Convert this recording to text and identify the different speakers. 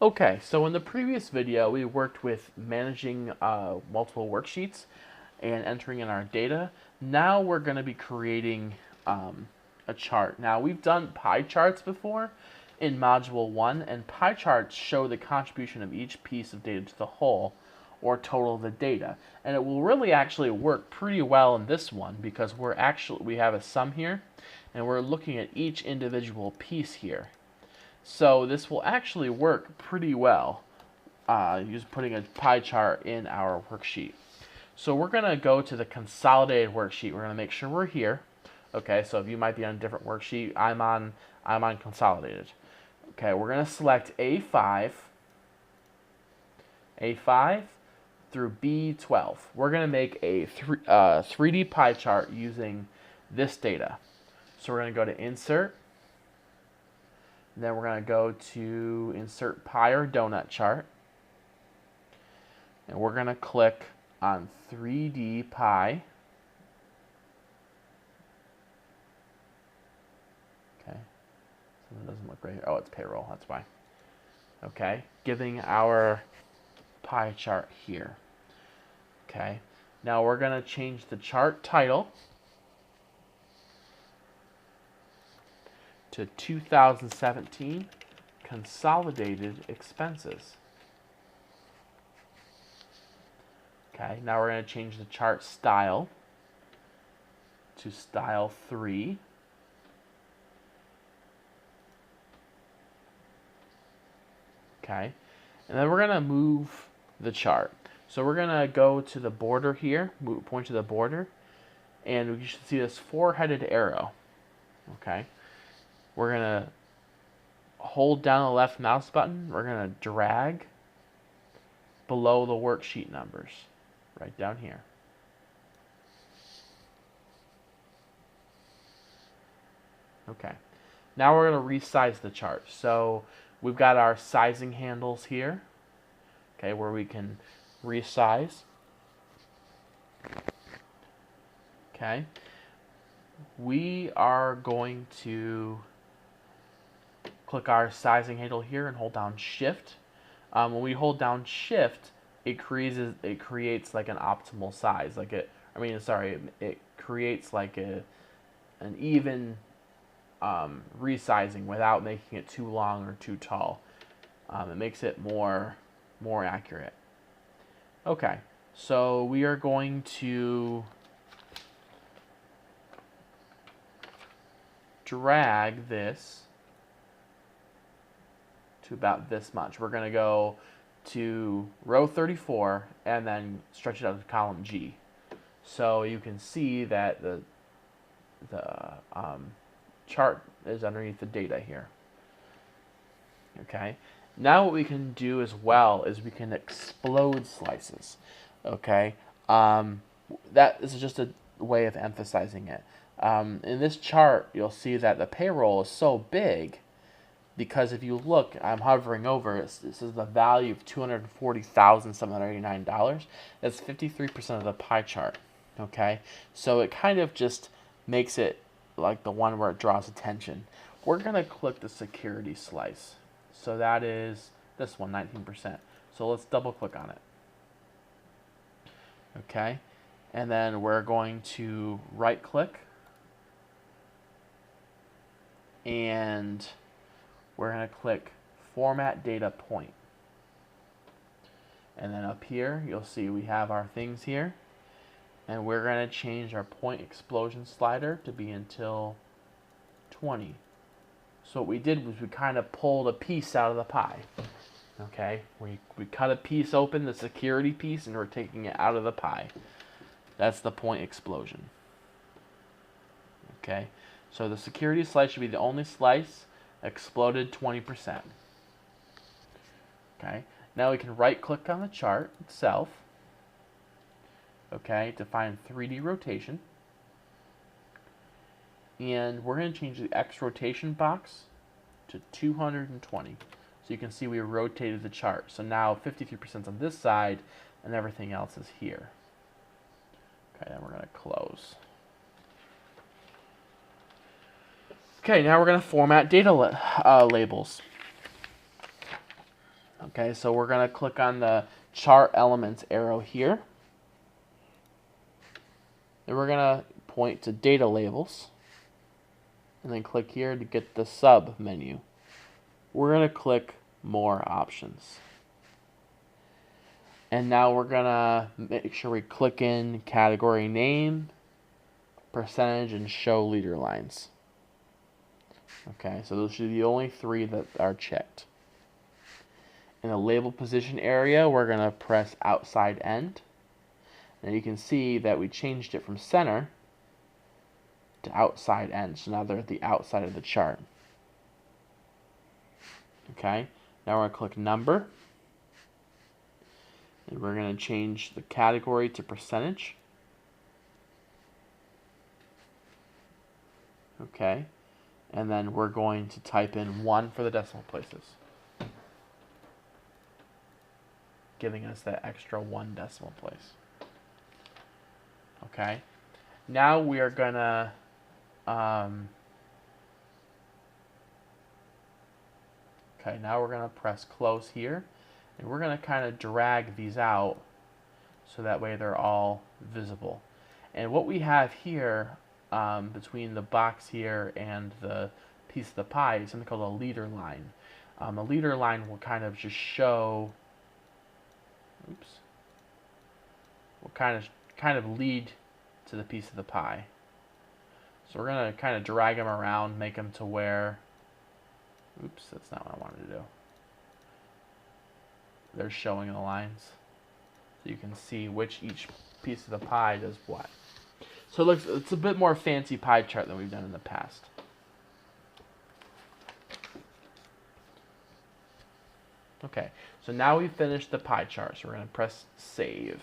Speaker 1: Okay, so in the previous video, we worked with managing multiple worksheets and entering in our data. Now we're going to be creating a chart. Now we've done pie charts before in Module 1, and pie charts show the contribution of each piece of data to the whole, or total of the data. And it will really actually work pretty well in this one because we have a sum here, and we're looking at each individual piece here. So this will actually work pretty well, just putting a pie chart in our worksheet. So we're going to go to the consolidated worksheet. We're going to make sure we're here. Okay, so if you might be on a different worksheet, I'm on consolidated. Okay, we're going to select A5 through B12. We're going to make a 3D pie chart using this data. So we're going to go to Insert. Then we're going to go to Insert Pie or Donut Chart. And we're going to click on 3D Pie. Okay. Something doesn't look right here. Oh, it's payroll. That's why. Okay. Giving our pie chart here. Okay. Now we're going to change the chart title to 2017 Consolidated Expenses. Okay, now we're going to change the chart style to Style 3. Okay, and then we're going to move the chart. So we're going to go to the border here, point to the border, and you should see this four-headed arrow. Okay. We're going to hold down the left mouse button. We're going to drag below the worksheet numbers, right down here. Okay. Now we're going to resize the chart. So we've got our sizing handles here, okay, where we can resize. Okay. We are going to click our sizing handle here and hold down Shift. When we hold down Shift, it creates like an optimal size. It creates like an even resizing without making it too long or too tall. It makes it more accurate. Okay, so we are going to drag this to about this much. We're going to go to row 34 and then stretch it out to column G. So you can see that the chart is underneath the data here. Okay. Now what we can do as well is we can explode slices. Okay. That is just a way of emphasizing it. In this chart, you'll see that the payroll is so big because if you look, I'm hovering over it. This is the value of $240,789. That's 53% of the pie chart. Okay, so it kind of just makes it like the one where it draws attention. We're gonna click the security slice. So that is this one, 19%. So let's double click on it. Okay, and then we're going to right click and we're going to click Format Data Point. And then up here, you'll see we have our things here. And we're going to change our point explosion slider to be until 20. So what we did was we kind of pulled a piece out of the pie. Okay, we cut a piece open, the security piece, and we're taking it out of the pie. That's the point explosion. Okay, so the security slice should be the only slice, exploded 20%. Okay, now we can right click on the chart itself, okay, to find 3D rotation. And we're going to change the X rotation box to 220. So you can see we rotated the chart. So now 53% on this side and everything else is here. Okay, then we're going to close. Okay, now we're going to format data labels. Okay, so we're going to click on the chart elements arrow here. And we're going to point to data labels. And then click here to get the sub menu. We're going to click more options. And now we're going to make sure we click in category name, percentage, and show leader lines. Okay, so those should be the only three that are checked. In the label position area, we're going to press outside end. And you can see that we changed it from center to outside end. So now they're at the outside of the chart. Okay, now we're going to click number. And we're going to change the category to percentage. Okay, and then we're going to type in 1 for the decimal places, giving us that extra 1 decimal place. Okay, now we are gonna now we're gonna press close here, and we're gonna kind of drag these out so that way they're all visible. And what we have here between the box here and the piece of the pie is something called a leader line. A leader line will kind of just show, will kind of lead to the piece of the pie. So we're gonna kind of drag them around, make them to where, that's not what I wanted to do. They're showing the lines, so you can see which each piece of the pie does what. So it's a bit more fancy pie chart than we've done in the past. Okay, so now we've finished the pie chart, so we're going to press save.